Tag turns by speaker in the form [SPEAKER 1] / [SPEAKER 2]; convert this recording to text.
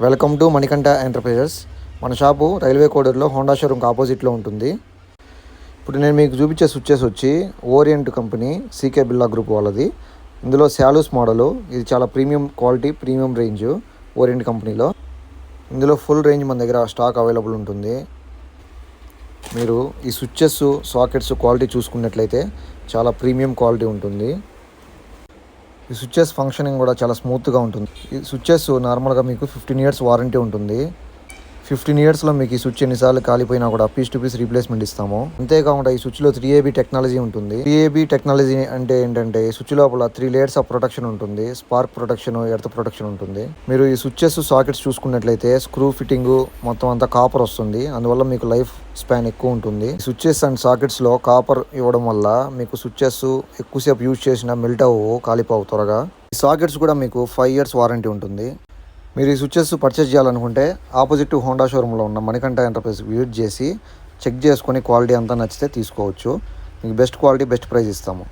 [SPEAKER 1] Welcome to Manikanta enterprises. మన shop railway కోడూరులో Honda షోరూమ్కి ఆపోజిట్లో ఉంటుంది. ఇప్పుడు నేను మీకు చూపించే స్విచ్చెస్ వచ్చి orient company CK Birla group వాళ్ళది. ఇందులో శాలూస్ మోడలు. ఇది చాలా premium quality, premium range orient కంపెనీలో. ఇందులో ఫుల్ రేంజ్ మన దగ్గర స్టాక్ అవైలబుల్ ఉంటుంది. మీరు ఈ స్విచ్చెస్, సాకెట్స్ క్వాలిటీ చూసుకున్నట్లయితే చాలా ప్రీమియం క్వాలిటీ ఉంటుంది. ఈ స్విచ్చెస్ ఫంక్షనింగ్ కూడా చాలా స్మూత్గా ఉంటుంది. ఈ స్విచ్చెస్ నార్మల్గా మీకు 15 ఇయర్స్ వారంటీ ఉంటుంది. 15 ఇయర్స్లో మీకు ఈ స్విచ్ ఎన్నిసార్లు కాలిపోయినా కూడా పీస్ టు పీస్ రీప్లేస్మెంట్ ఇస్తాము. అంతేకాకుండా ఈ స్విచ్లో 3AB టెక్నాలజీ ఉంటుంది. 3AB టెక్నాలజీ అంటే ఏంటంటే ఈ స్విచ్ లోపల 3 లేయర్స్ ఆఫ్ ప్రొటెక్షన్ ఉంటుంది. స్పార్క్ ప్రొటెక్షన్, ఎర్త్ ప్రొటెక్షన్ ఉంటుంది. మీరు ఈ స్విచ్చెస్, సాకెట్స్ చూసుకున్నట్లయితే స్క్రూ ఫిట్టింగ్ మొత్తం అంతా కాపర్ వస్తుంది. అందువల్ల మీకు లైఫ్ స్పాన్ ఎక్కువ ఉంటుంది. స్విచ్చెస్ అండ్ సాకెట్స్లో కాపర్ ఇవ్వడం వల్ల మీకు స్విచ్చెస్ ఎక్కువసేపు యూజ్ చేసినా మెల్ట్ అవ్వవు, కాలిపోవు త్వరగా. ఈ సాకెట్స్ కూడా మీకు 5 ఇయర్స్ వారంటీ ఉంటుంది. మీరు ఈ స్విచ్చెస్ పర్చేస్ చేయాలనుకుంటే ఆపోజిట్ హోండా షోరూంలో ఉన్న మణికంఠ ఎంటర్ప్రైజ్ విజిట్ చేసి చెక్ చేసుకొని క్వాలిటీ అంతా నచ్చితే తీసుకోవచ్చు. మీకు బెస్ట్ క్వాలిటీ, బెస్ట్ ప్రైస్ ఇస్తాము.